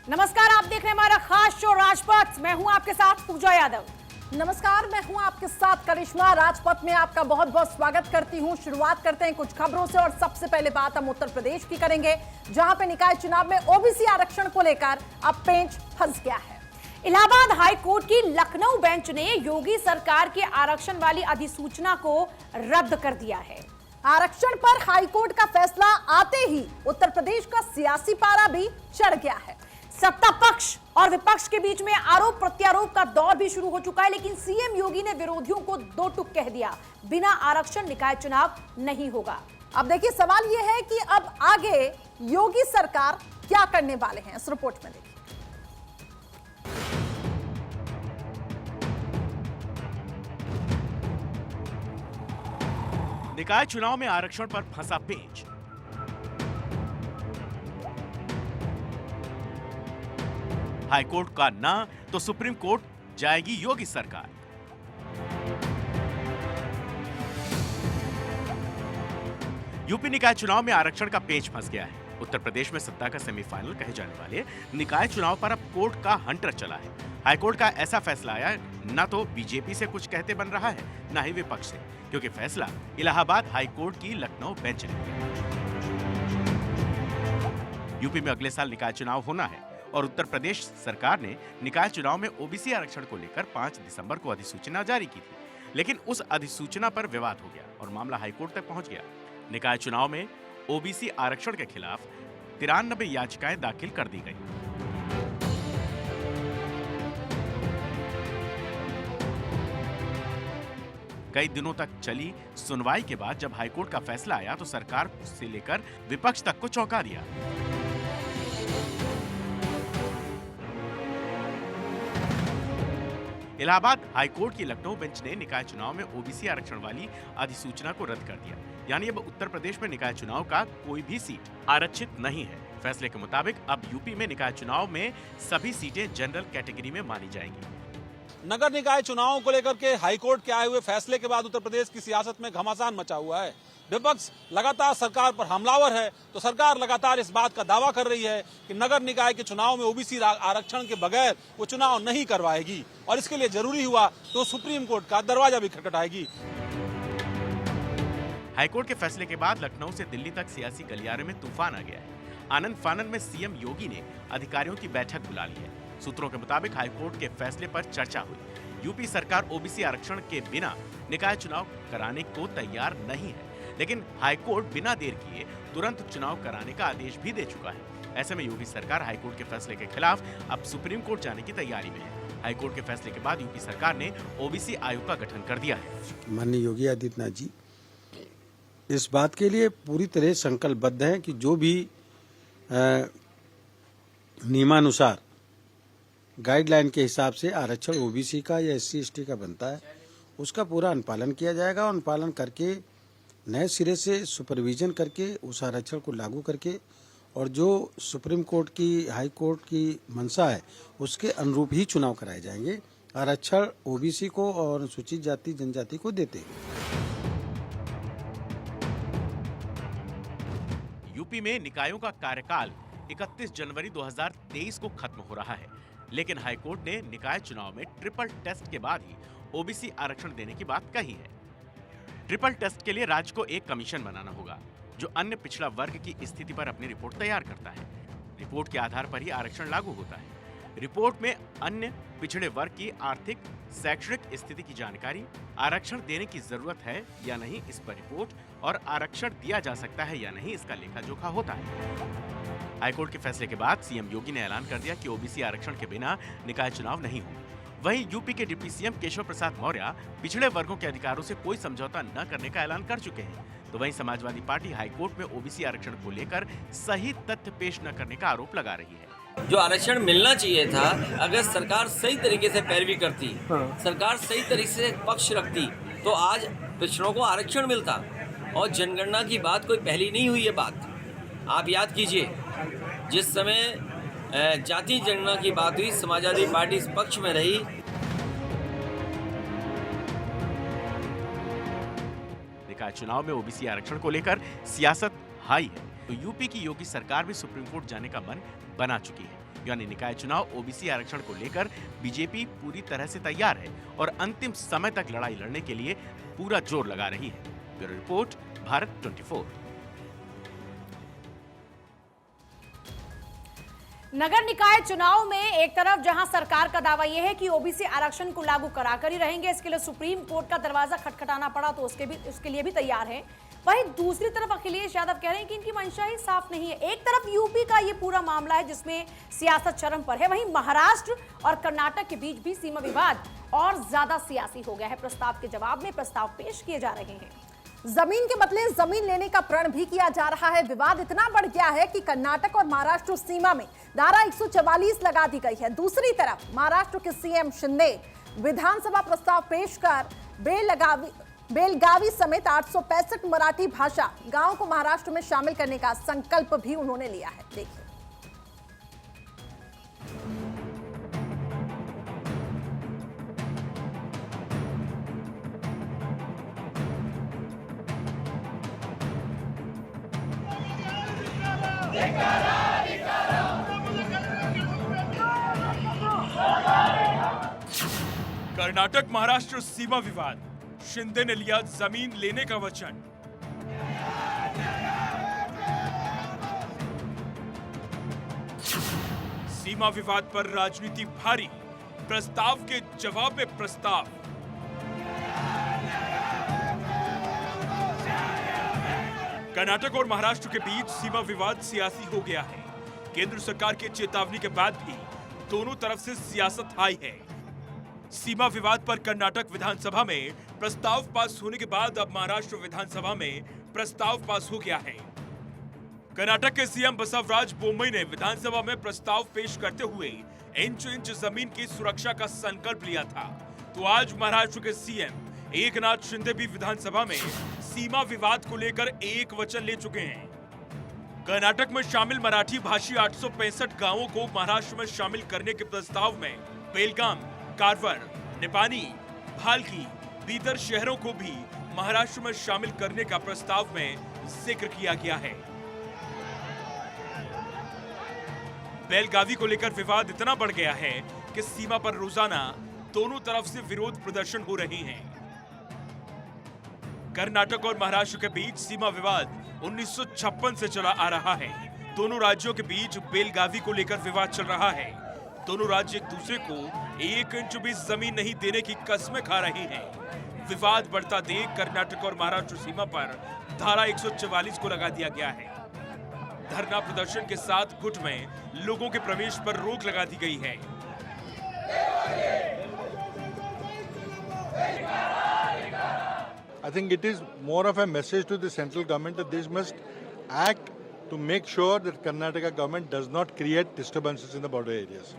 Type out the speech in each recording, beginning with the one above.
नमस्कार, आप देख रहे हैं हमारा खास शो राजपथ। मैं हूं आपके साथ पूजा यादव। नमस्कार, मैं हूं आपके साथ करिश्मा। राजपथ में आपका बहुत बहुत स्वागत करती हूं। शुरुआत करते हैं कुछ खबरों से और सबसे पहले बात हम उत्तर प्रदेश की करेंगे, जहां पे निकाय चुनाव में ओबीसी आरक्षण को लेकर अब पेंच फंस गया है। इलाहाबाद हाई कोर्ट की लखनऊ बेंच ने योगी सरकार के आरक्षण वाली अधिसूचना को रद्द कर दिया है। आरक्षण पर हाईकोर्ट का फैसला आते ही उत्तर प्रदेश का सियासी पारा भी चढ़ गया है। सत्ता पक्ष और विपक्ष के बीच में आरोप प्रत्यारोप का दौर भी शुरू हो चुका है, लेकिन सीएम योगी ने विरोधियों को दो टूक कह दिया, बिना आरक्षण निकाय चुनाव नहीं होगा। अब देखिए, सवाल यह है कि अब आगे योगी सरकार क्या करने वाले हैं, इस रिपोर्ट में देखिए। निकाय चुनाव में आरक्षण पर फंसा पेंच। हाईकोर्ट का ना तो सुप्रीम कोर्ट जाएगी योगी सरकार। यूपी निकाय चुनाव में आरक्षण का पेंच फंस गया है। उत्तर प्रदेश में सत्ता का सेमीफाइनल कहे जाने वाले निकाय चुनाव पर अब कोर्ट का हंटर चला है। हाईकोर्ट का ऐसा फैसला आया न तो बीजेपी से कुछ कहते बन रहा है, न ही विपक्ष से, क्योंकि फैसला इलाहाबाद हाईकोर्ट की लखनऊ बेंच ने लिया। यूपी में अगले साल निकाय चुनाव होना है और उत्तर प्रदेश सरकार ने निकाय चुनाव में ओबीसी आरक्षण को लेकर 5 दिसंबर को अधिसूचना जारी की थी, लेकिन उस अधिसूचना पर विवाद हो गया और मामला हाईकोर्ट तक पहुंच गया। निकाय चुनाव में ओबीसी आरक्षण के खिलाफ 93 याचिकाएं दाखिल कर दी गई। कई दिनों तक चली सुनवाई के बाद जब हाईकोर्ट का फैसला आया तो सरकार से लेकर विपक्ष तक को चौंका दिया। इलाहाबाद हाईकोर्ट की लखनऊ बेंच ने निकाय चुनाव में ओबीसी आरक्षण वाली अधिसूचना को रद्द कर दिया, यानी अब उत्तर प्रदेश में निकाय चुनाव का कोई भी सीट आरक्षित नहीं है। फैसले के मुताबिक अब यूपी में निकाय चुनाव में सभी सीटें जनरल कैटेगरी में मानी जाएंगी। नगर निकाय चुनावों को लेकर के हाईकोर्ट के आए हुए फैसले के बाद उत्तर प्रदेश की सियासत में घमासान मचा हुआ है। विपक्ष लगातार सरकार पर हमलावर है, तो सरकार लगातार इस बात का दावा कर रही है कि नगर निकाय के चुनाव में ओबीसी आरक्षण के बगैर वो चुनाव नहीं करवाएगी और इसके लिए जरूरी हुआ तो सुप्रीम कोर्ट का दरवाजा भी खटखटाएगी। हाईकोर्ट के फैसले के बाद लखनऊ से दिल्ली तक सियासी गलियारे में तूफान आ गया है। आनंद फानंद में सीएम योगी ने अधिकारियों की बैठक बुला ली है। सूत्रों के मुताबिक हाईकोर्ट के फैसले पर चर्चा हुई। यूपी सरकार ओबीसी आरक्षण के बिना निकाय चुनाव कराने को तैयार नहीं है, लेकिन हाईकोर्ट बिना देर किए तुरंत चुनाव कराने का आदेश भी दे चुका है। ऐसे में योगी सरकार हाईकोर्ट के फैसले के खिलाफ अब सुप्रीम कोर्ट जाने की तैयारी में है। हाईकोर्ट के फैसले के बाद यूपी सरकार ने ओबीसी आयोग का गठन कर दिया है। माननीय योगी आदित्यनाथ जी इस बात के लिए पूरी तरह संकल्पबद्ध हैं कि जो भी नियमानुसार गाइडलाइन के हिसाब से आरक्षण ओबीसी का या एससी एसटी का बनता है, उसका पूरा अनुपालन किया जाएगा। अनुपालन करके नए सिरे से सुपरविजन करके उस आरक्षण को लागू करके और जो सुप्रीम कोर्ट की हाई कोर्ट की मंशा है उसके अनुरूप ही चुनाव कराए जाएंगे। आरक्षण ओबीसी को और अनुसूचित जाति जनजाति को देते हैं। यूपी में निकायों का कार्यकाल 31 जनवरी 2023 को खत्म हो रहा है, लेकिन हाईकोर्ट ने निकाय चुनाव में ट्रिपल टेस्ट के बाद ही ओबीसी आरक्षण देने की बात कही है। ट्रिपल टेस्ट के लिए राज्य को एक कमीशन बनाना होगा, जो अन्य पिछड़ा वर्ग की स्थिति पर अपनी रिपोर्ट तैयार करता है। रिपोर्ट के आधार पर ही आरक्षण लागू होता है। रिपोर्ट में अन्य पिछड़े वर्ग की आर्थिक शैक्षणिक स्थिति की जानकारी, आरक्षण देने की जरूरत है या नहीं इस पर रिपोर्ट और आरक्षण दिया जा सकता है या नहीं इसका लेखा जोखा होता है। हाईकोर्ट के फैसले के बाद सीएम योगी ने ऐलान कर दिया कि ओबीसी आरक्षण के बिना निकाय चुनाव नहीं होंगे। वहीं यूपी के डिप्टी सीएम केशव प्रसाद मौर्य पिछड़े वर्गों के अधिकारों से कोई समझौता न करने का ऐलान कर चुके हैं। तो वहीं समाजवादी पार्टी हाईकोर्ट में ओबीसी आरक्षण को लेकर सही तथ्य पेश न करने का आरोप लगा रही है। जो आरक्षण मिलना चाहिए था, अगर सरकार सही तरीके से पैरवी करती, सरकार सही तरीके से पक्ष रखती, तो आज पिछड़ों को आरक्षण मिलता। और जनगणना की बात कोई पहली नहीं हुई है बात। आप याद कीजिए, जिस समय जाति जनगणना की बात हुई, समाजवादी पार्टी इस पक्ष में रही। निकाय चुनाव में ओबीसी आरक्षण को लेकर सियासत हाई है, तो यूपी की योगी सरकार भी सुप्रीम कोर्ट जाने का मन बना चुकी है। यानी निकाय चुनाव ओबीसी आरक्षण को लेकर बीजेपी पूरी तरह से तैयार है और अंतिम समय तक लड़ाई लड़ने के लिए पूरा जोर लगा रही है। Bureau report, Bharat 24। नगर निकाय चुनाव में एक तरफ जहां सरकार का दावा यह है कि ओबीसी आरक्षण को लागू कराकर ही रहेंगे, इसके लिए सुप्रीम कोर्ट का दरवाजा खटखटाना पड़ा तो उसके लिए भी तैयार है। वहीं दूसरी तरफ अखिलेश यादव कह रहे हैं कि इनकी मंशा ही साफ नहीं है। एक तरफ यूपी का ये पूरा मामला है जिसमें सियासत चरम पर है, वहीं महाराष्ट्र और कर्नाटक के बीच भी सीमा विवाद और ज्यादा सियासी हो गया है। प्रस्ताव के जवाब में प्रस्ताव पेश किए जा रहे हैं। जमीन के बदले जमीन लेने का प्रण भी किया जा रहा है। विवाद इतना बढ़ गया है कि कर्नाटक और महाराष्ट्र सीमा में धारा 144 लगा दी गई है। दूसरी तरफ महाराष्ट्र के सीएम शिंदे विधानसभा प्रस्ताव पेश कर बेलगावी समेत 865 मराठी भाषा गांवों को महाराष्ट्र में शामिल करने का संकल्प भी उन्होंने लिया है। देखिए, कर्नाटक महाराष्ट्र सीमा विवाद, शिंदे ने लिया जमीन लेने का वचन। सीमा विवाद पर राजनीति भारी, प्रस्ताव के जवाब में प्रस्ताव। कर्नाटक और महाराष्ट्र के बीच सीमा विवाद सियासी हो गया है। केंद्र सरकार की चेतावनी के बाद भी दोनों तरफ से सियासत हाई है। सीमा विवाद पर कर्नाटक विधानसभा में प्रस्ताव पास होने के बाद अब महाराष्ट्र विधानसभा में प्रस्ताव पास हो गया है। कर्नाटक के सीएम बसवराज बोम्मई ने विधानसभा में प्रस्ताव पेश करते हुए इंच इंच जमीन की सुरक्षा का संकल्प लिया था, तो आज महाराष्ट्र के सीएम एकनाथ शिंदे भी विधानसभा में सीमा विवाद को लेकर एक वचन ले चुके हैं। कर्नाटक में शामिल मराठी भाषी 865 गांवों को महाराष्ट्र में शामिल करने के प्रस्ताव में बेलगाम, कारवार, निपानी, भालकी, बीदर शहरों को भी महाराष्ट्र में शामिल करने का प्रस्ताव में जिक्र किया गया है। बेलगावी को लेकर विवाद इतना बढ़ गया है कि सीमा पर रोजाना दोनों तरफ से विरोध प्रदर्शन हो रहे हैं। कर्नाटक और महाराष्ट्र के बीच सीमा विवाद 1956 से चला आ रहा है। दोनों राज्यों के बीच बेलगावी को लेकर विवाद चल रहा है। दोनों राज्य एक दूसरे को 1 इंच भी जमीन नहीं देने की कस्में खा रहे हैं। विवाद बढ़ता देख कर्नाटक और महाराष्ट्र सीमा पर धारा 144 को लगा दिया गया है। धरना प्रदर्शन के साथ गुट में लोगों के प्रवेश पर रोक लगा दी गई है। I think it is more of a message to the central government that this must act to make sure that Karnataka government does not create disturbances in the border areas.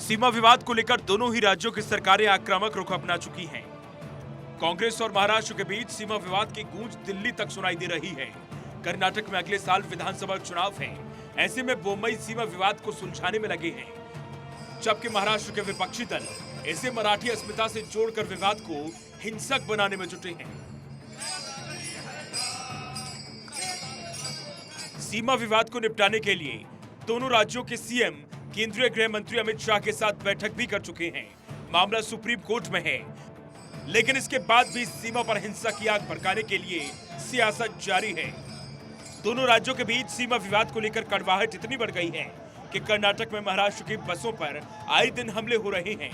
सीमा विवाद को लेकर दोनों ही राज्यों की सरकारें आक्रामक रुख अपना चुकी हैं। कांग्रेस और महाराष्ट्र के बीच सीमा विवाद की गूंज दिल्ली तक सुनाई दे रही है। कर्नाटक में अगले साल विधानसभा चुनाव है, ऐसे में बोम्मई सीमा विवाद को सुलझाने में लगे हैं, जबकि महाराष्ट्र के विपक्षी दल इसे मराठी अस्मिता से जोड़कर विवाद को हिंसक बनाने में जुटे हैं। सीमा विवाद को निपटाने के लिए दोनों राज्यों के सीएम केंद्रीय गृह मंत्री अमित शाह के साथ बैठक भी कर चुके हैं। मामला सुप्रीम कोर्ट में है, लेकिन इसके बाद भी सीमा पर हिंसा की आग भड़काने के लिए सियासत जारी है। दोनों राज्यों के बीच सीमा विवाद को लेकर कड़वाहट इतनी बढ़ गई है कि कर्नाटक में महाराष्ट्र की बसों पर आए दिन हमले हो रहे हैं,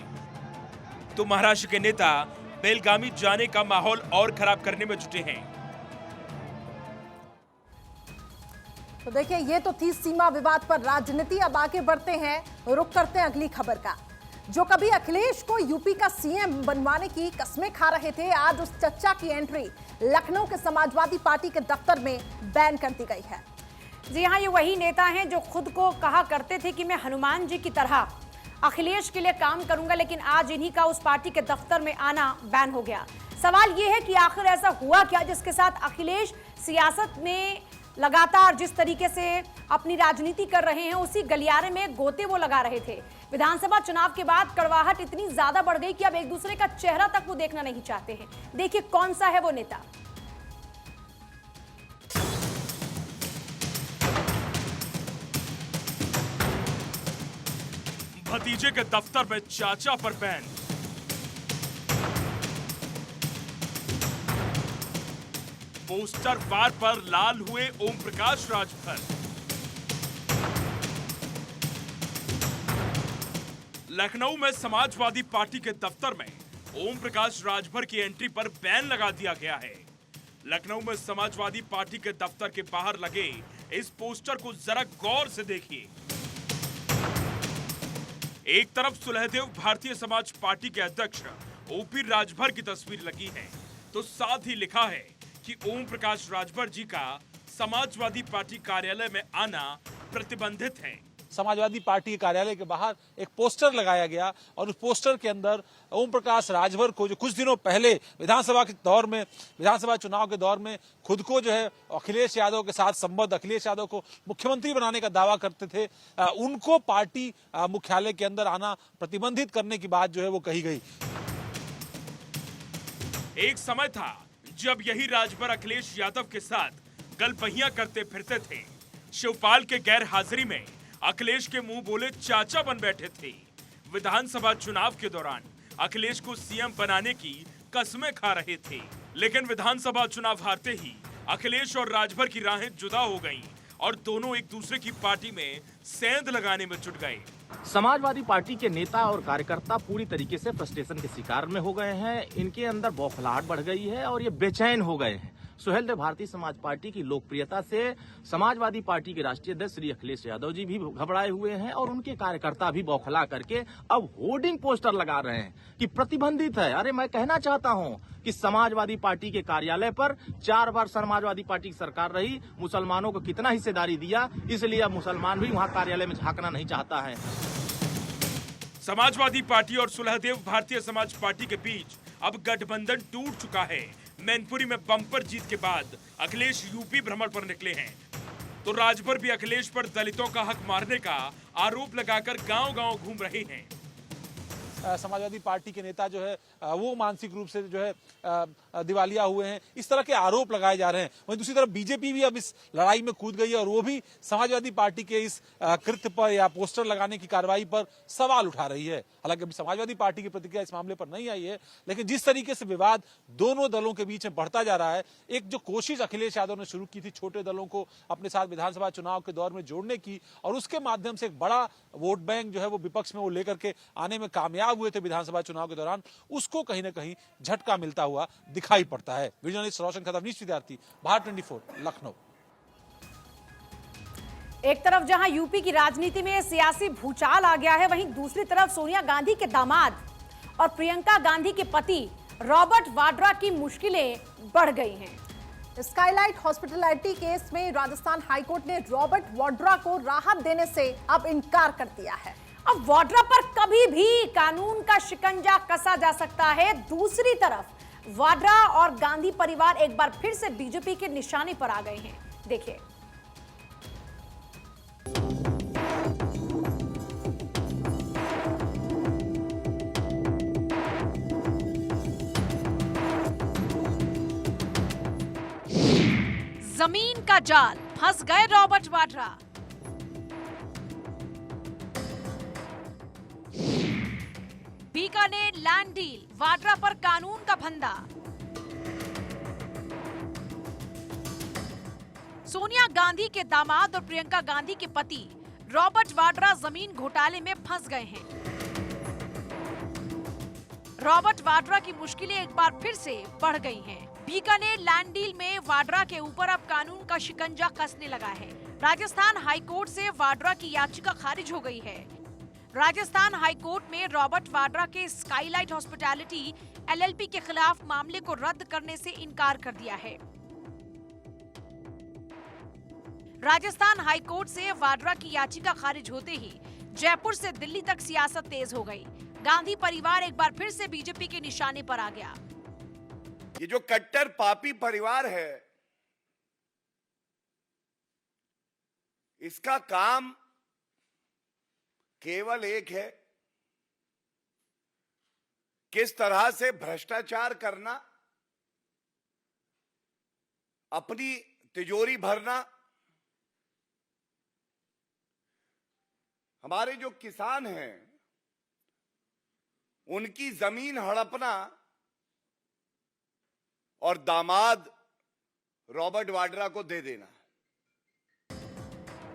तो महाराष्ट्र के नेता बेलगामी जाने का माहौल और खराब करने में जुटे हैं। तो देखिए, ये तो थी सीमा विवाद पर राजनीति। अब आगे बढ़ते हैं, रुक करते हैं अगली खबर का। जो कभी अखिलेश को यूपी का सीएम बनवाने की कस्में खा रहे थे, आज उस चच्चा की एंट्री लखनऊ के समाजवादी पार्टी के दफ्तर में बैन कर दी गई है। जी हाँ, ये वही नेता हैं जो खुद को कहा करते थे कि मैं हनुमान जी की तरह अखिलेश के लिए काम करूंगा, लेकिन आज इन्हीं का उस पार्टी के दफ्तर में आना बैन हो गया। सवाल ये है कि आखिर ऐसा हुआ क्या जिसके साथ अखिलेश सियासत में लगातार जिस तरीके से अपनी राजनीति कर रहे हैं, उसी गलियारे में गोते वो लगा रहे थे। विधानसभा चुनाव के बाद कड़वाहट इतनी ज्यादा बढ़ गई कि अब एक दूसरे का चेहरा तक वो देखना नहीं चाहते हैं। देखिए कौन सा है वो नेता। भतीजे के दफ्तर में चाचा पर बैन। पोस्टर वार पर लाल हुए ओम प्रकाश राजभर। लखनऊ में समाजवादी पार्टी के दफ्तर में ओम प्रकाश राजभर की एंट्री पर बैन लगा दिया गया है। लखनऊ में समाजवादी पार्टी के दफ्तर के बाहर लगे इस पोस्टर को जरा गौर से देखिए। एक तरफ सुलहदेव भारतीय समाज पार्टी के अध्यक्ष ओपी राजभर की तस्वीर लगी है, तो साथ ही लिखा है कि ओम प्रकाश राजभर जी का समाजवादी पार्टी कार्यालय में आना प्रतिबंधित है। समाजवादी पार्टी के कार्यालय के बाहर एक पोस्टर लगाया गया और उस पोस्टर के अंदर ओम प्रकाश राजभर को, जो कुछ दिनों पहले विधानसभा चुनाव के दौर में खुद को जो है अखिलेश यादव के साथ संबद्ध, अखिलेश यादव को मुख्यमंत्री बनाने का दावा करते थे, उनको पार्टी मुख्यालय के अंदर आना प्रतिबंधित करने की बात जो है वो कही गई। एक समय था जब यही राजभर अखिलेश यादव के साथ गलबहियां करते फिरते थे। शिवपाल के गैर हाजिरी में अखिलेश के मुंह बोले चाचा बन बैठे थे। विधानसभा चुनाव के दौरान अखिलेश को सीएम बनाने की कस्में खा रहे थे, लेकिन विधानसभा चुनाव हारते ही अखिलेश और राजभर की राहें जुदा हो गईं और दोनों एक दूसरे की पार्टी में सेंध लगाने में जुट गए। समाजवादी पार्टी के नेता और कार्यकर्ता पूरी तरीके से फ्रस्ट्रेशन के शिकार में हो गए हैं। इनके अंदर बौखलाहट बढ़ गई है और ये बेचैन हो गए हैं। सुहेलदेव भारतीय समाज पार्टी की लोकप्रियता से समाजवादी पार्टी के राष्ट्रीय अध्यक्ष श्री अखिलेश यादव जी भी घबराए हुए हैं और उनके कार्यकर्ता भी बौखला करके अब होर्डिंग पोस्टर लगा रहे हैं कि प्रतिबंधित है। अरे मैं कहना चाहता हूं कि समाजवादी पार्टी के कार्यालय पर 4 बार समाजवादी पार्टी की सरकार रही, मुसलमानों को कितना हिस्सेदारी दिया, इसलिए अब मुसलमान भी वहां कार्यालय में झांकना नहीं चाहता है। समाजवादी पार्टी और सुलहदेव भारतीय समाज पार्टी के बीच अब गठबंधन टूट चुका है। मैनपुरी में बम्पर जीत के बाद अखिलेश यूपी भ्रमण पर निकले हैं, तो राजभर भी अखिलेश पर दलितों का हक मारने का आरोप लगाकर गांव-गांव घूम रहे हैं। समाजवादी पार्टी के नेता जो है वो मानसिक रूप से जो है दिवालिया हुए हैं, इस तरह के आरोप लगाए जा रहे हैं। वहीं दूसरी तरफ बीजेपी भी अब इस लड़ाई में कूद गई है और वो भी समाजवादी पार्टी के इस कृत्य पर या पोस्टर लगाने की कार्रवाई पर सवाल उठा रही है। हालांकि अभी समाजवादी पार्टी की प्रतिक्रिया इस मामले पर नहीं आई है, लेकिन जिस तरीके से विवाद दोनों दलों के बीच में बढ़ता जा रहा है, एक जो कोशिश अखिलेश यादव ने शुरू की थी छोटे दलों को अपने साथ विधानसभा चुनाव के दौर में जोड़ने की और उसके माध्यम से एक बड़ा वोट बैंक जो है वो विपक्ष में वो लेकर के आने में कामयाब हुए थे विधानसभा चुनाव के दौरान, उसको कहीं ना कहीं झटका मिलता हुआ दिखाई पड़ता है। जर्नलिस्ट रोशन खत्म, विद्यार्थी, भारत 24, लखनऊ। एक तरफ जहां यूपी की राजनीति में सियासी भूचाल आ गया है, वहीं दूसरी तरफ सोनिया गांधी के दामाद और प्रियंका गांधी के पति रॉबर्ट वाड्रा की मुश्किलें बढ़ गई हैं। स्काईलाइट हॉस्पिटैलिटी केस में राजस्थान हाईकोर्ट ने रॉबर्ट वाड्रा को राहत देने से अब इनकार कर दिया है। अब वाड्रा पर कभी भी कानून का शिकंजा कसा जा सकता है। दूसरी तरफ वाड्रा और गांधी परिवार एक बार फिर से बीजेपी के निशाने पर आ गए हैं। देखिए, जमीन का जाल, फंस गए Robert Vadra. Bikaner land deal, Vadra पर कानून का फंदा। सोनिया गांधी के दामाद और प्रियंका गांधी के पति रॉबर्ट वाड्रा जमीन घोटाले में फंस गए हैं। रॉबर्ट वाड्रा की मुश्किलें एक बार फिर से बढ़ गई हैं। बीकानेर लैंड डील में वाड्रा के ऊपर अब कानून का शिकंजा कसने लगा है। राजस्थान हाईकोर्ट से वाड्रा की याचिका खारिज हो गई है। राजस्थान हाईकोर्ट में रॉबर्ट वाड्रा के स्काईलाइट हॉस्पिटैलिटी एलएलपी के खिलाफ मामले को रद्द करने से इनकार कर दिया है। राजस्थान हाईकोर्ट से वाड्रा की याचिका खारिज होते ही जयपुर से दिल्ली तक सियासत तेज हो गई। गांधी परिवार एक बार फिर से बीजेपी के निशाने पर आ गया। ये जो कट्टर पापी परिवार है, इसका काम केवल एक है, किस तरह से भ्रष्टाचार करना, अपनी तिजोरी भरना। हमारे जो किसान हैं उनकी जमीन हड़पना और दामाद रॉबर्ट वाड्रा को दे देना।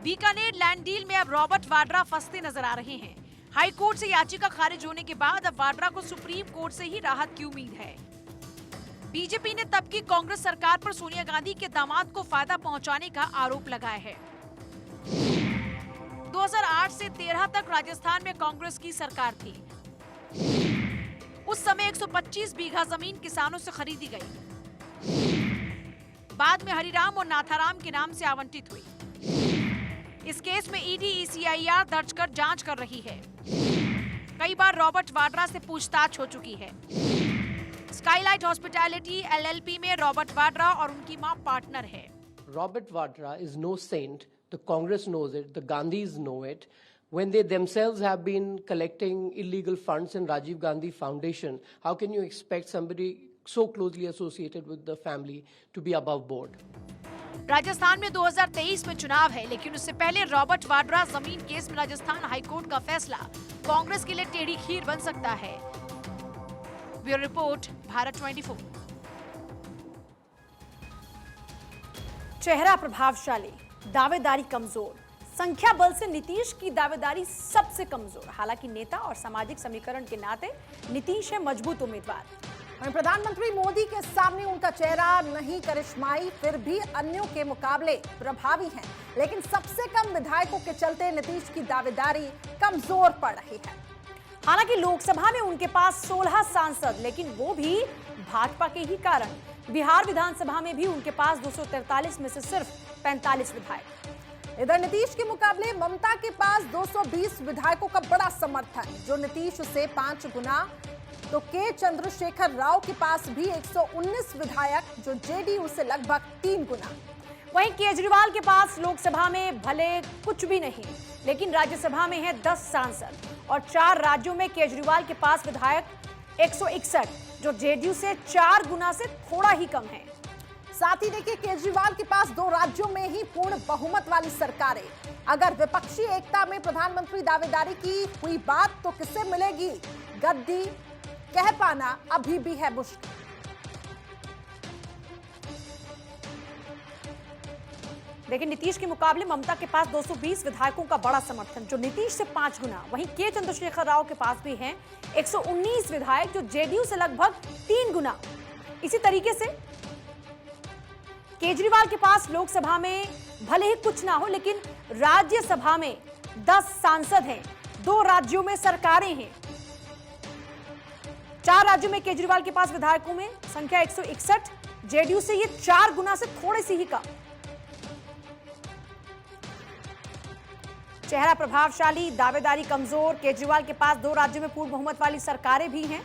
बीकानेर लैंड डील में अब रॉबर्ट वाड्रा फंसते नजर आ रहे हैं। हाई कोर्ट से याचिका खारिज होने के बाद अब वाड्रा को सुप्रीम कोर्ट से ही राहत की उम्मीद है। बीजेपी ने तब की कांग्रेस सरकार पर सोनिया गांधी के दामाद को फायदा पहुंचाने का आरोप लगाया है। 2008 से 13 तक राजस्थान में कांग्रेस की सरकार थी। उस समय 125 बीघा जमीन किसानों से खरीदी गई, बाद में हरिराम और नाथाराम के नाम से आवंटित हुई। इस केस में ईडी ECIR दर्ज कर जांच कर रही है। कई बार रॉबर्ट वाड्रा से पूछताछ हो चुकी है। स्काईलाइट हॉस्पिटैलिटी LLP में रॉबर्ट वाड्रा और उनकी मां पार्टनर है। Robert Vadra is no saint. The Congress knows it. The Gandhis know it. When they themselves have been collecting illegal funds in Rajiv Gandhi Foundation, how can you expect somebody so closely associated with the family to be above board? Rajasthan में 2023 में चुनाव है, लेकिन उससे पहले Robert Vadra जमीन case में Rajasthan high court का फैसला कांग्रेस के लिए टेढ़ी खीर बन सकता है। Bureau report, Bharat 24। चेहरा प्रभावशाली, दावेदारी कमजोर। संख्या बल से नीतीश की दावेदारी सबसे कमजोर। हालांकि नेता और सामाजिक समीकरण के नाते नीतीश है मजबूत उम्मीदवार। वहीं प्रधानमंत्री मोदी के सामने उनका चेहरा नहीं करिश्माई, फिर भी अन्यों के मुकाबले प्रभावी हैं। लेकिन सबसे कम विधायकों के चलते नीतीश की दावेदारी कमजोर पड़ रही है। हालांकि लोकसभा में उनके पास 16 सांसद, लेकिन वो भी भाजपा के ही कारण। बिहार विधानसभा में भी उनके पास 243 में से सिर्फ 45 विधायक। इधर नीतीश के मुकाबले ममता के पास 220 विधायकों का बड़ा समर्थन, जो नीतीश से 5 गुना। तो के चंद्रशेखर राव के पास भी 119 विधायक, जो जेडीयू से लगभग 3 गुना। वहीं केजरीवाल के पास लोकसभा में भले कुछ भी नहीं, लेकिन राज्यसभा में है 10 सांसद और 4 राज्यों में केजरीवाल के पास विधायक 161, जो जेडीयू से 4 गुना से थोड़ा ही कम है। साथ ही देखिए, केजरीवाल के पास 2 राज्यों में ही पूर्ण बहुमत वाली सरकारें। अगर विपक्षी एकता में प्रधानमंत्री दावेदारी की हुई बात, तो किसे मिलेगी गद्दी, कह पाना अभी भी है मुश्किल। लेकिन नीतीश के मुकाबले ममता के पास 220 विधायकों का बड़ा समर्थन, जो नीतीश से 5 गुना। वहीं के चंद्रशेखर राव के पास भी हैं 119 विधायक, जो जेडीयू से लगभग 3 गुना। इसी तरीके से केजरीवाल के पास लोकसभा में भले ही कुछ ना हो, लेकिन राज्यसभा में 10 सांसद हैं, 2 राज्यों में सरकारें हैं। 4 राज्यों में केजरीवाल के पास विधायकों में संख्या 161, जेडीयू से ये 4 गुना से थोड़े सी ही कम। चेहरा प्रभावशाली, दावेदारी कमजोर। केजरीवाल के पास 2 राज्यों में पूर्ण बहुमत वाली सरकारें भी हैं।